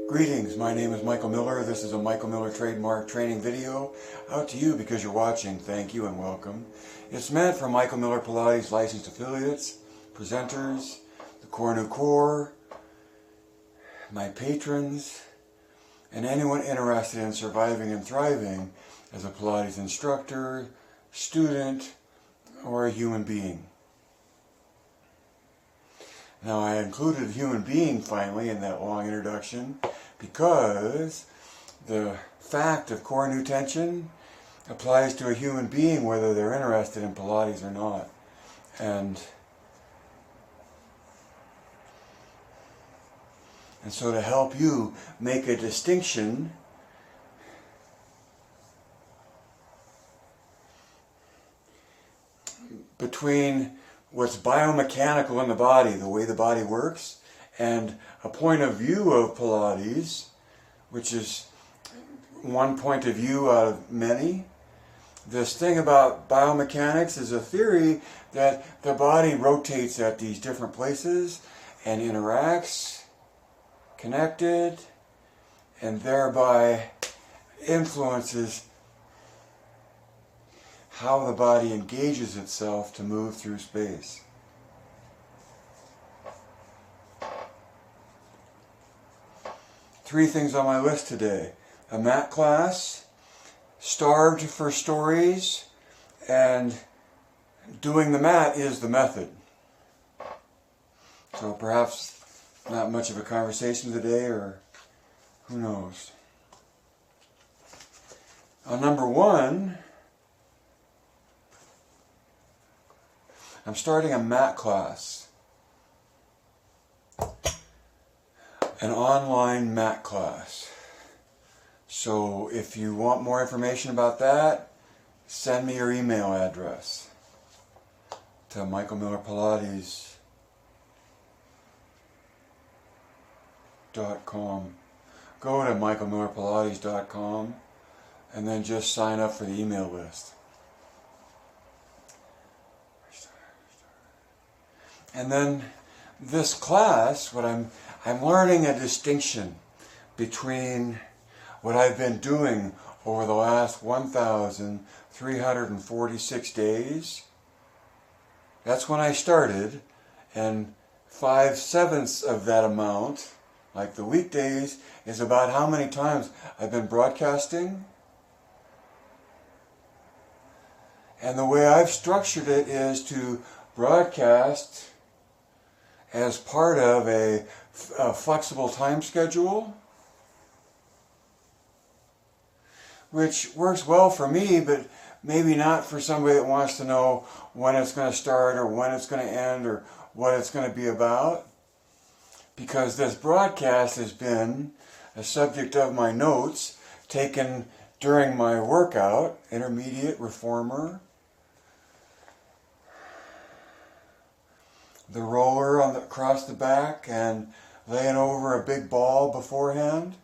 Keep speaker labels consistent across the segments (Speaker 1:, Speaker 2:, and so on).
Speaker 1: Greetings, my name is Michael Miller. This is a Michael Miller trademark training video out to you because you're watching. Thank you and welcome. It's meant for Michael Miller Pilates licensed affiliates, presenters, the Core New Core, my patrons, and anyone interested in surviving and thriving as a Pilates instructor, student, or a human being. Now, I included human being finally in that long introduction because the fact of core new tension applies to a human being whether they're interested in Pilates or not. And so to help you make a distinction between what's biomechanical in the body, the way the body works, and a point of view of Pilates, which is one point of view out of many. This thing about biomechanics is a theory that the body rotates at these different places and interacts, connected, and thereby influences how the body engages itself to move through space. Three things on my list today: a mat class, starved for stories, and doing the mat is the method. So perhaps not much of a conversation today, or who knows. On number one, I'm starting a mat class, an online mat class. So if you want more information about that, send me your email address to michaelmillerpilates.com. Go to michaelmillerpilates.com and then just sign up for the email list. And then this class, I'm learning a distinction between what I've been doing over the last 1,346 days. That's when I started, and 5/7 of that amount, like the weekdays, is about how many times I've been broadcasting. And the way I've structured it is to broadcast as part of a flexible time schedule, which works well for me, but maybe not for somebody that wants to know when it's going to start or when it's going to end or what it's going to be about. Because this broadcast has been a subject of my notes taken during my workout, intermediate reformer, the roller across the back and laying over a big ball beforehand.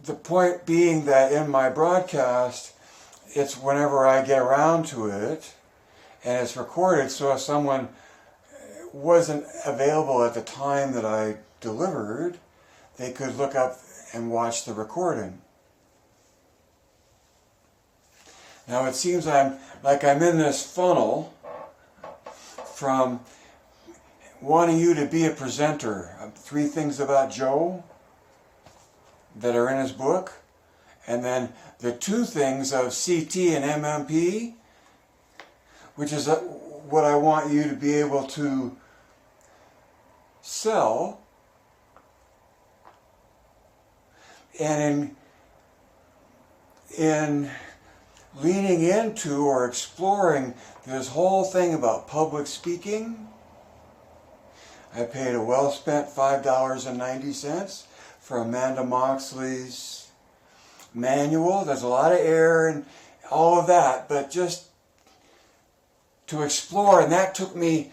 Speaker 1: The point being that in my broadcast, it's whenever I get around to it, and it's recorded, so if someone wasn't available at the time that I delivered, they could look up and watch the recording. Now it seems I'm in this funnel from wanting you to be a presenter. 3 things about Joe that are in his book, and then the 2 things of CT and MMP, which is what I want you to be able to sell. And in leaning into or exploring this whole thing about public speaking, I paid a well-spent $5.90 for Amanda Moxley's manual. There's a lot of air and all of that, but just to explore, and it took me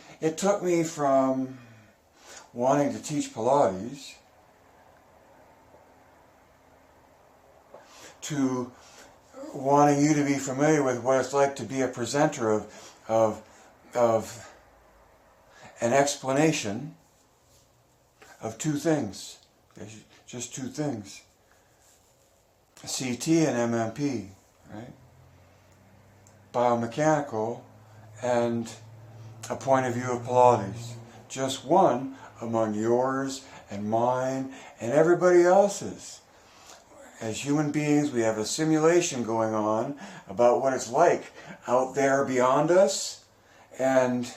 Speaker 1: from wanting to teach Pilates to wanting you to be familiar with what it's like to be a presenter of of an explanation of two things, just two things, CT and MMP, right? Biomechanical and a point of view of Pilates. Just one among yours and mine and everybody else's. As human beings, we have a simulation going on about what it's like out there beyond us, and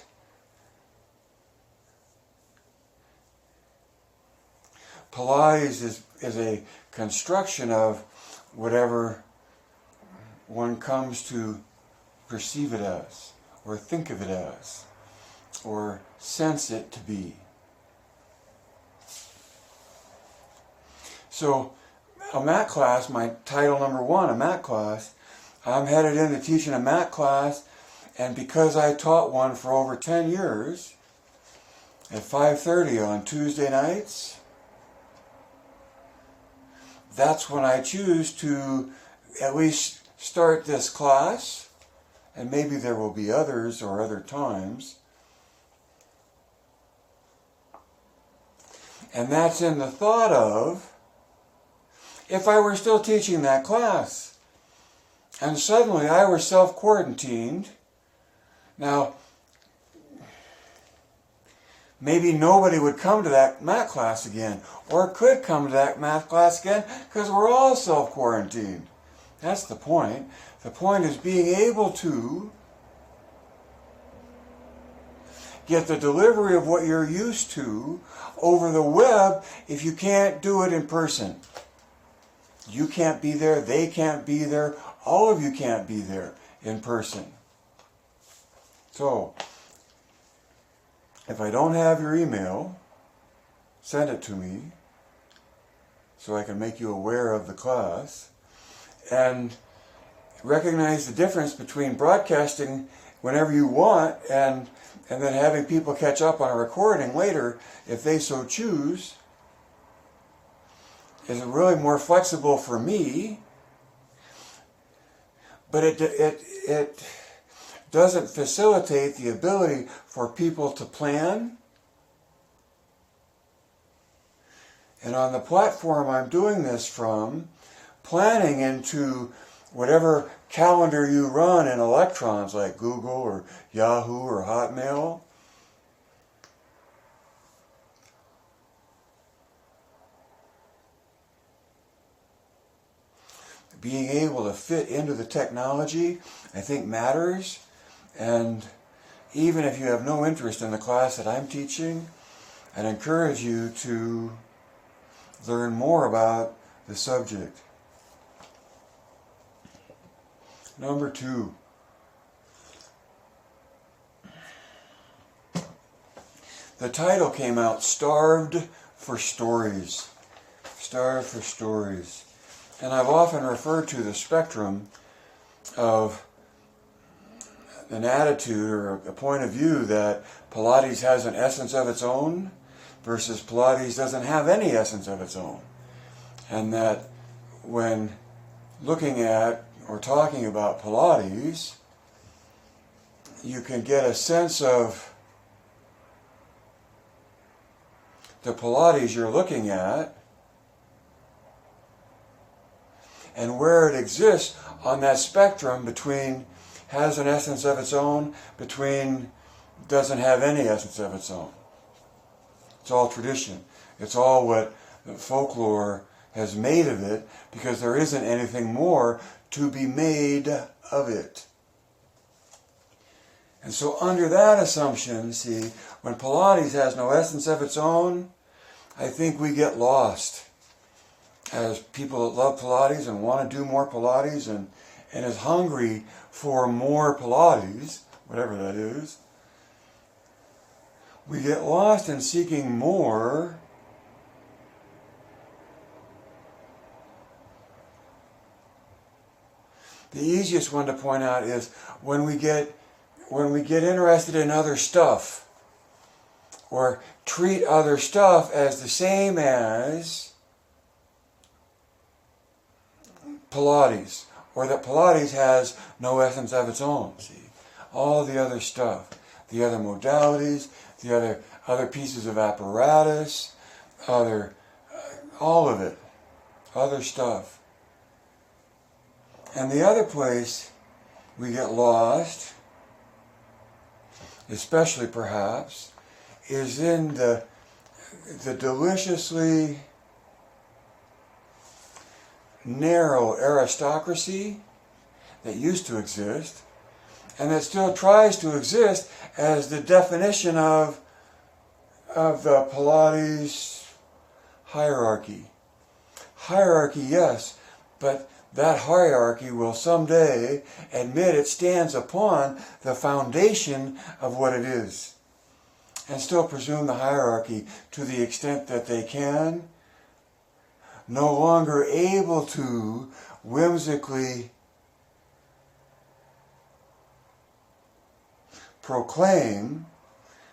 Speaker 1: Pilates is a construction of whatever one comes to perceive it as, or think of it as, or sense it to be. So, a mat class, my title number one, a mat class, I'm headed into teaching a mat class, and because I taught one for over 10 years, at 5:30 on Tuesday nights, that's when I choose to at least start this class, and maybe there will be others or other times. And that's in the thought of, if I were still teaching that class, and suddenly I were self-quarantined, now, maybe nobody would come to that mat class again, or could come to that mat class again, because we're all self-quarantined. That's the point. The point is being able to get the delivery of what you're used to over the web if you can't do it in person. You can't be there, they can't be there, all of you can't be there in person. So, if I don't have your email, send it to me so I can make you aware of the class, and recognize the difference between broadcasting whenever you want and then having people catch up on a recording later if they so choose. Is really more flexible for me, but it doesn't facilitate the ability for people to plan. And on the platform I'm doing this from, planning into whatever calendar you run in electrons like Google or Yahoo or Hotmail, being able to fit into the technology, I think, matters. And even if you have no interest in the class that I'm teaching, I'd encourage you to learn more about the subject. Number 2. The title came out, Starved for Stories. Starved for Stories. And I've often referred to the spectrum of an attitude or a point of view that Pilates has an essence of its own versus Pilates doesn't have any essence of its own. And that when looking at or talking about Pilates, you can get a sense of the Pilates you're looking at and where it exists on that spectrum between has an essence of its own, between doesn't have any essence of its own. It's all tradition. It's all what folklore has made of it, because there isn't anything more to be made of it. And so under that assumption, see, when Pilates has no essence of its own, I think we get lost as people that love Pilates and want to do more Pilates and is hungry for more Pilates, whatever that is. We get lost in seeking more The easiest one to point out is when we get interested in other stuff, or treat other stuff as the same as Pilates, or that Pilates has no essence of its own. See, all the other stuff, the other modalities, the other pieces of apparatus, all of it, other stuff. And the other place we get lost, especially perhaps, is in the deliciously narrow aristocracy that used to exist and that still tries to exist as the definition of the Pilates hierarchy. Hierarchy, yes, but that hierarchy will someday admit it stands upon the foundation of what it is, and still presume the hierarchy to the extent that they can, no longer able to whimsically proclaim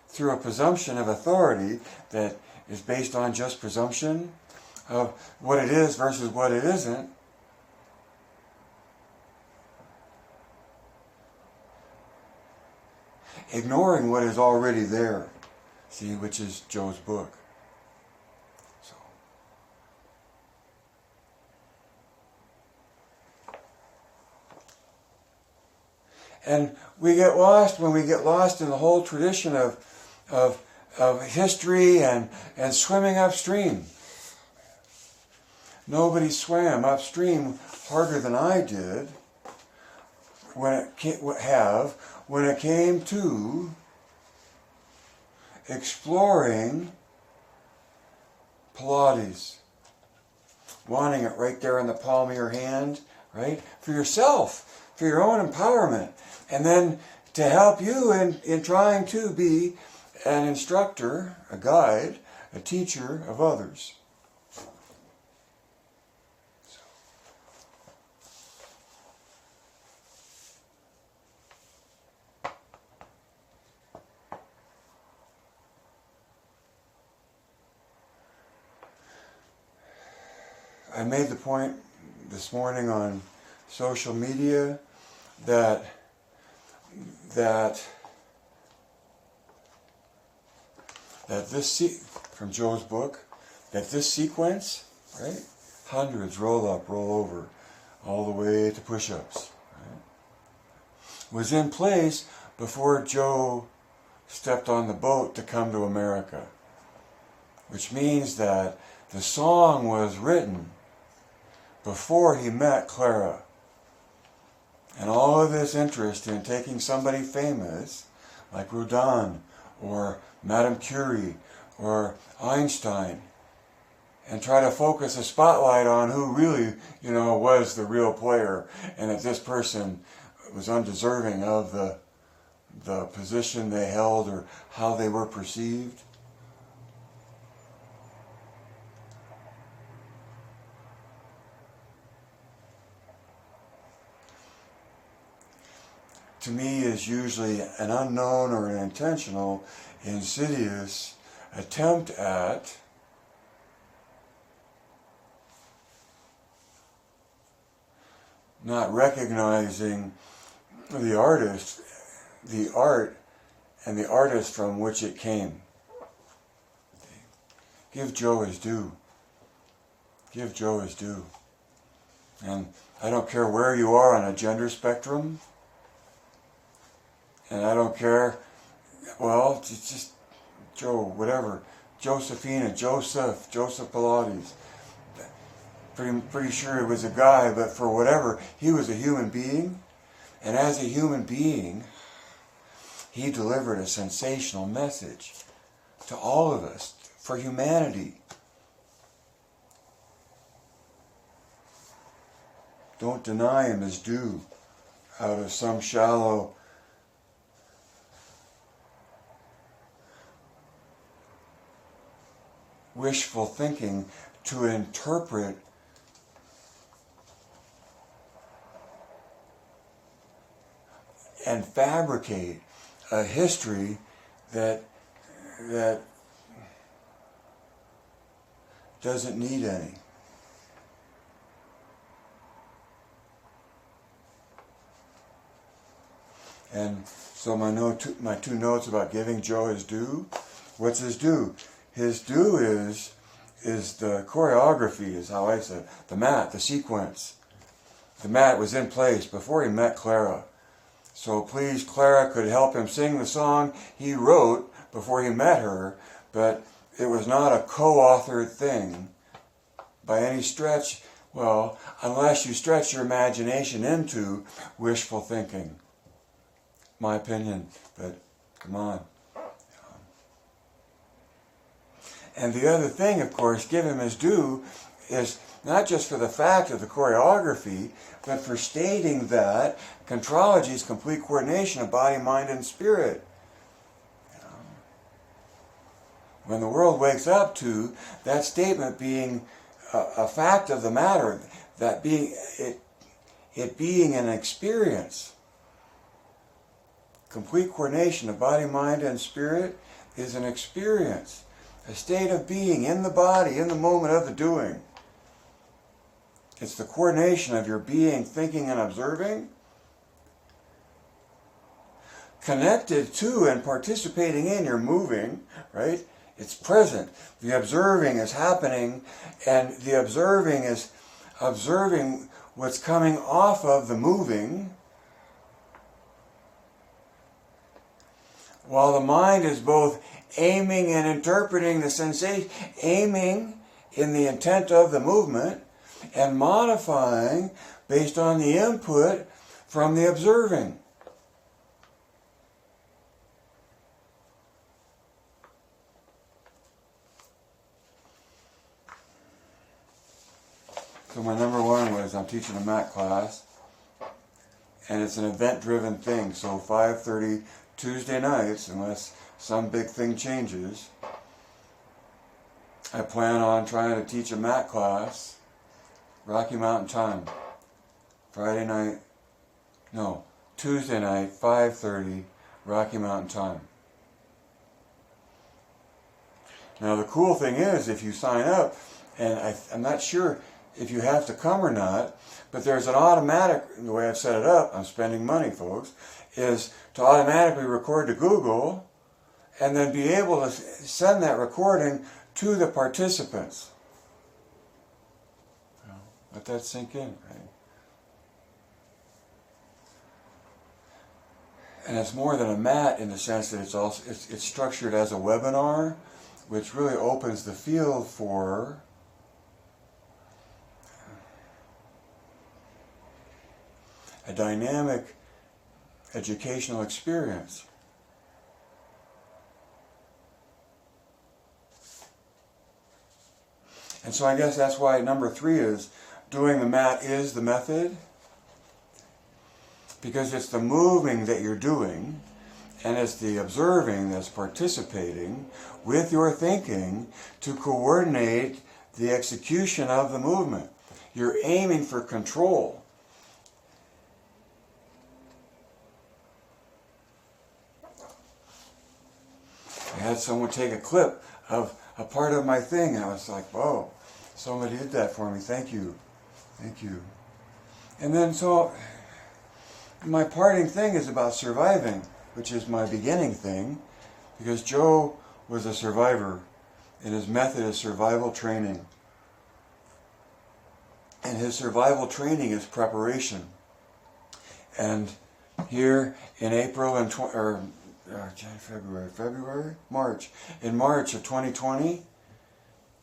Speaker 1: through a presumption of authority that is based on just presumption of what it is versus what it isn't. Ignoring what is already there, see, which is Joe's book. So. And we get lost when we get lost in the whole tradition of history and swimming upstream. Nobody swam upstream harder than I did when it came to exploring Pilates, wanting it right there in the palm of your hand, right? For yourself, for your own empowerment, and then to help you in trying to be an instructor, a guide, a teacher of others. I made the point this morning on social media that this from Joe's book, that this sequence, right, hundreds, roll up, roll over, all the way to push-ups, right, was in place before Joe stepped on the boat to come to America, which means that the song was written before he met Clara. And all of this interest in taking somebody famous, like Rodin, or Madame Curie, or Einstein, and try to focus a spotlight on who really, was the real player, and that this person was undeserving of the position they held or how they were perceived. To me, is usually an unknown or an intentional, insidious attempt at not recognizing the artist, the art, and the artist from which it came. Give Joe his due. Give Joe his due. And I don't care where you are on a gender spectrum, and I don't care, well, it's just Joe, whatever, Josephina, Joseph Pilates. Pretty sure it was a guy, but for whatever, he was a human being, and as a human being, he delivered a sensational message to all of us, for humanity. Don't deny him his due out of some shallow wishful thinking to interpret and fabricate a history that doesn't need any. And So my two notes about giving Joe his due. What's his due? His due is the choreography, is how I said, the mat, the sequence. The mat was in place before he met Clara. So please, Clara could help him sing the song he wrote before he met her, but it was not a co-authored thing by any stretch. Well, unless you stretch your imagination into wishful thinking. My opinion, but come on. And the other thing, of course, give him his due, is not just for the fact of the choreography, but for stating that contrology is complete coordination of body, mind, and spirit. When the world wakes up to that statement being a fact of the matter, that being it being an experience, complete coordination of body, mind, and spirit is an experience, a state of being in the body, in the moment of the doing. It's the coordination of your being, thinking, and observing, connected to and participating in your moving, right? It's present. The observing is happening, and the observing is observing what's coming off of the moving, while the mind is both aiming and interpreting the sensation, aiming in the intent of the movement, and modifying based on the input from the observing. So my number one was I'm teaching a mat class, and it's an event-driven thing, so 5:30 Tuesday nights, unless some big thing changes, I plan on trying to teach a mat class Rocky Mountain time. Tuesday night, 5:30, Rocky Mountain time. Now the cool thing is, if you sign up, and I'm not sure if you have to come or not, but there's an automatic, the way I've set it up, I'm spending money, folks, is to automatically record to Google and then be able to send that recording to the participants. Let that sink in, right? And it's more than a mat in the sense that it's structured as a webinar, which really opens the field for a dynamic educational experience. And so I guess that's why number 3 is doing the mat is the method, because it's the moving that you're doing, and it's the observing that's participating with your thinking to coordinate the execution of the movement. You're aiming for control. I had someone take a clip of a part of my thing, and I was like, whoa, somebody did that for me, thank you. Thank you. And then so, my parting thing is about surviving, which is my beginning thing, because Joe was a survivor, and his method is survival training. And his survival training is preparation. And here in April and March of 2020,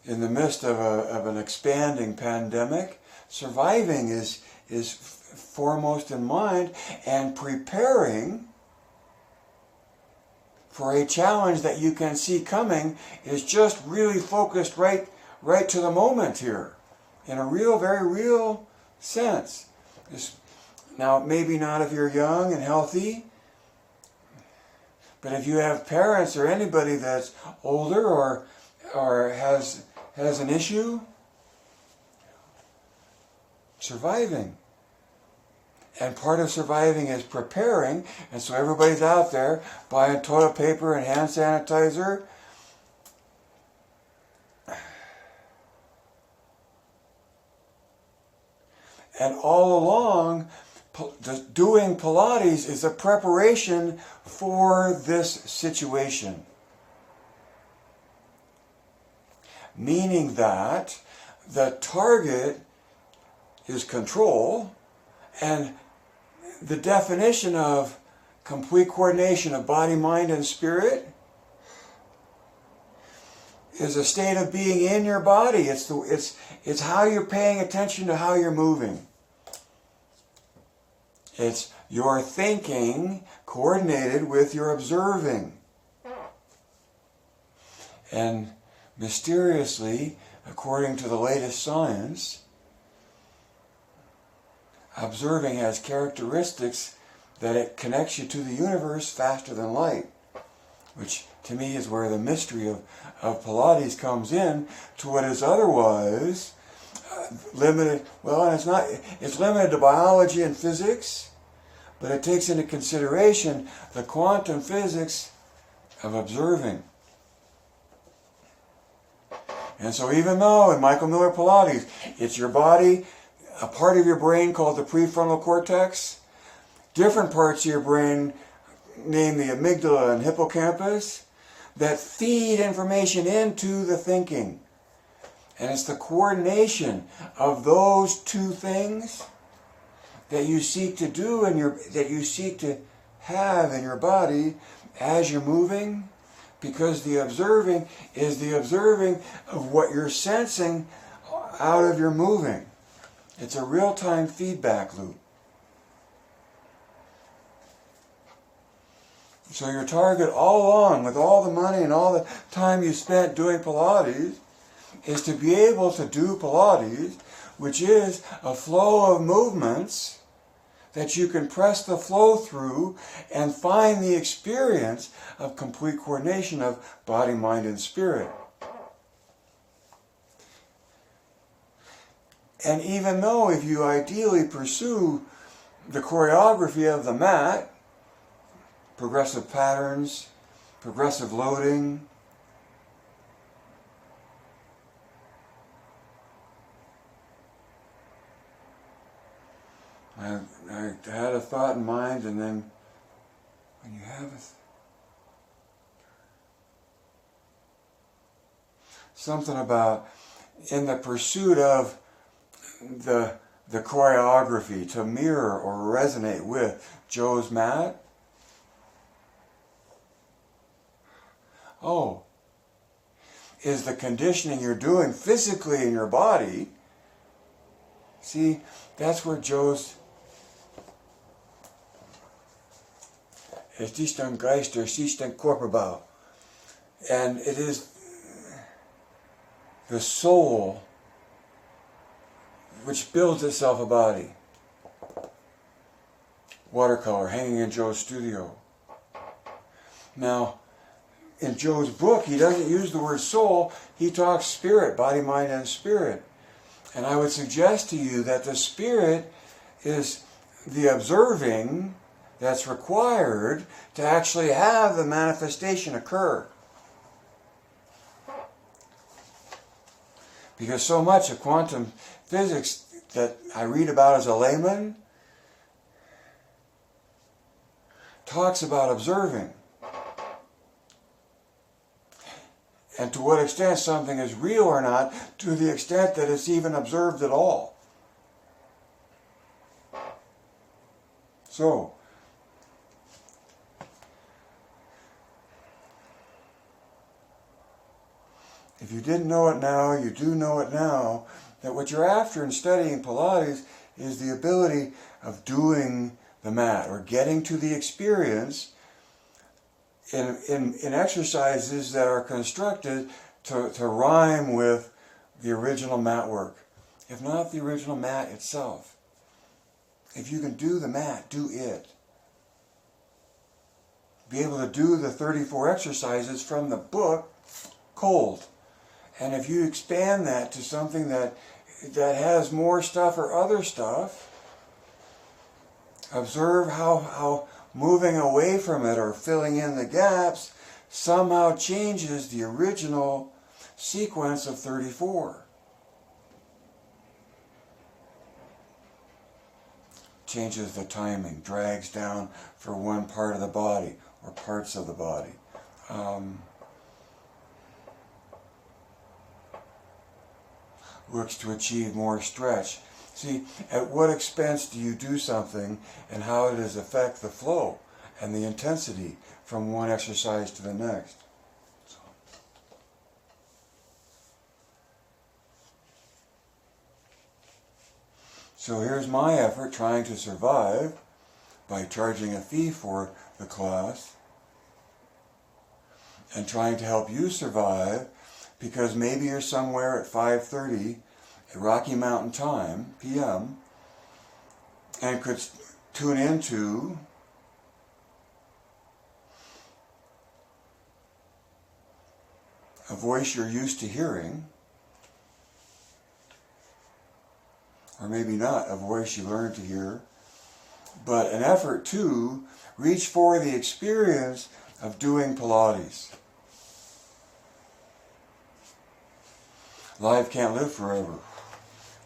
Speaker 1: in the midst of an expanding pandemic, surviving is foremost in mind, and preparing for a challenge that you can see coming is just really focused right to the moment here, in a real, very real sense. Now, maybe not if you're young and healthy, but if you have parents or anybody that's older or has an issue, surviving. And part of surviving is preparing, and so everybody's out there buying toilet paper and hand sanitizer. And all along, doing Pilates is a preparation for this situation. Meaning that the target is control, and the definition of complete coordination of body, mind, and spirit is a state of being in your body. It's how you're paying attention to how you're moving. It's your thinking coordinated with your observing. And mysteriously, according to the latest science, observing has characteristics that it connects you to the universe faster than light, which to me is where the mystery of Pilates comes in to what is otherwise limited. Well, it's limited to biology and physics, but it takes into consideration the quantum physics of observing. And so even though in Michael Miller Pilates, it's your body, a part of your brain called the prefrontal cortex, different parts of your brain, named the amygdala and hippocampus, that feed information into the thinking. And it's the coordination of those two things that you seek to do that you seek to have in your body as you're moving, because the observing is the observing of what you're sensing out of your moving. It's a real-time feedback loop. So your target all along, with all the money and all the time you spent doing Pilates, is to be able to do Pilates, which is a flow of movements that you can press the flow through and find the experience of complete coordination of body, mind, and spirit. And even though if you ideally pursue the choreography of the mat, progressive patterns, progressive loading, I had a thought in mind, and then when you have something about in the pursuit of the choreography to mirror or resonate with Joe's mat. Oh, is the conditioning you're doing physically in your body. See, that's where Joe's Es ist ein Geist, es ist ein Körperbau. And it is the soul which builds itself a body. Watercolor hanging in Joe's studio. Now, in Joe's book, he doesn't use the word soul, he talks spirit, body, mind, and spirit. And I would suggest to you that the spirit is the observing that's required to actually have the manifestation occur. Because so much of quantum physics that I read about as a layman talks about observing. And to what extent something is real or not, to the extent that it's even observed at all. So, if you didn't know it now, you do know it now, that what you're after in studying Pilates is the ability of doing the mat, or getting to the experience in exercises that are constructed to rhyme with the original mat work, if not the original mat itself. If you can do the mat, do it. Be able to do the 34 exercises from the book cold. And if you expand that to something that has more stuff or other stuff, observe how moving away from it or filling in the gaps somehow changes the original sequence of 34. changes the timing, drags down for one part of the body or parts of the body. Works to achieve more stretch. See, at what expense do you do something and how does it affect the flow and the intensity from one exercise to the next? So here's my effort trying to survive by charging a fee for the class and trying to help you survive, because maybe you're somewhere at 5:30 at Rocky Mountain time, PM, and could tune into a voice you're used to hearing, or maybe not, a voice you learned to hear, but an effort to reach for the experience of doing Pilates. Life can't live forever.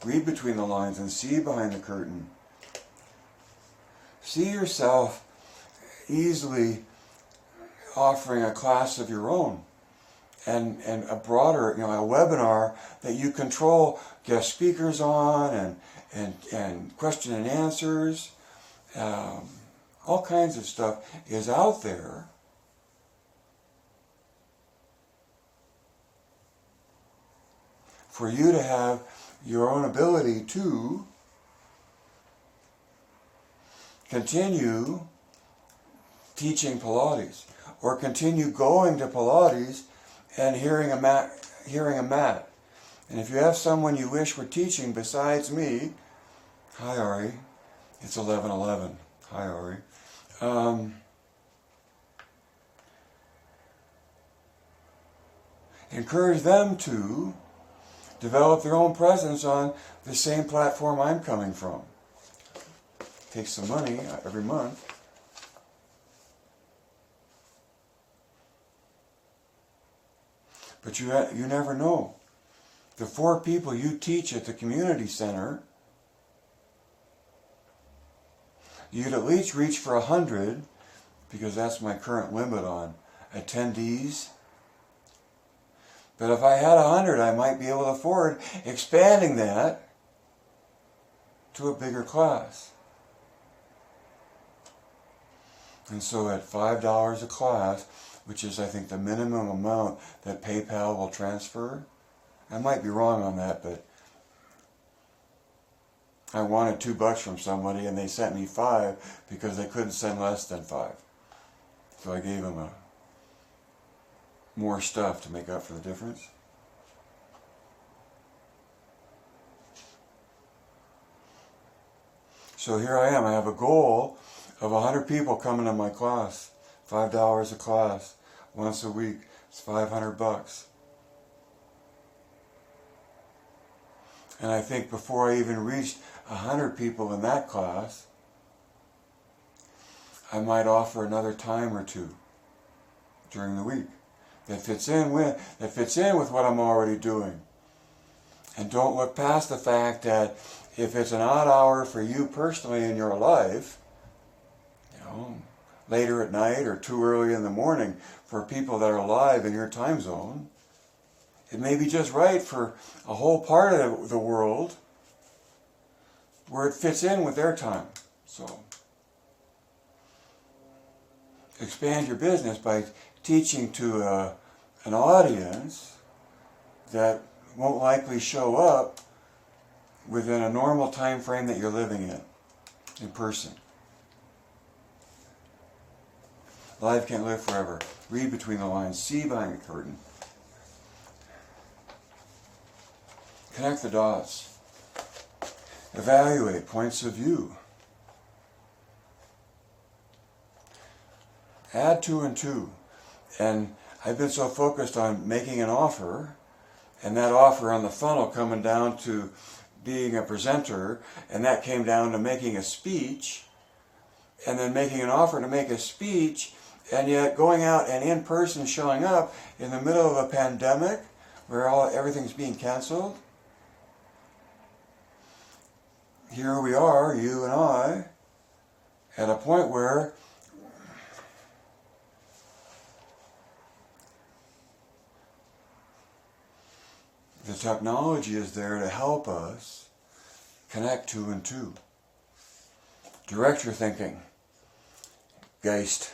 Speaker 1: Read between the lines and see behind the curtain. See yourself easily offering a class of your own and a broader, a webinar that you control guest speakers on and question and answers. All kinds of stuff is out there. For you to have your own ability to continue teaching Pilates, or continue going to Pilates and hearing a mat. And if you have someone you wish were teaching besides me, hi Ari, it's 11:11. Hi Ari. Encourage them to develop their own presence on the same platform I'm coming from. Takes some money every month. But you never know. The 4 people you teach at the community center, you'd at least reach for 100, because that's my current limit on attendees. But if I had 100, I might be able to afford expanding that to a bigger class. And so at $5 a class, which is I think the minimum amount that PayPal will transfer, I might be wrong on that, but I wanted $2 from somebody and they sent me 5 because they couldn't send less than 5. So I gave them more stuff to make up for the difference. So here I am. I have a goal of 100 people coming to my class. $5 a class, once a week. It's $500. And I think before I even reached 100 people in that class, I might offer another time or two during the week that fits in with what I'm already doing. And don't look past the fact that if it's an odd hour for you personally in your life, later at night or too early in the morning for people that are live in your time zone, it may be just right for a whole part of the world where it fits in with their time. So expand your business by teaching to an audience that won't likely show up within a normal time frame that you're living in person. Life can't live forever. Read between the lines. See behind the curtain. Connect the dots. Evaluate points of view. Add 2 and 2. And I've been so focused on making an offer, and that offer on the funnel coming down to being a presenter, and that came down to making a speech, and then making an offer to make a speech, and yet going out and in person showing up in the middle of a pandemic where everything's being canceled. Here we are, you and I, at a point where the technology is there to help us connect two and two. Direct your thinking. Geist.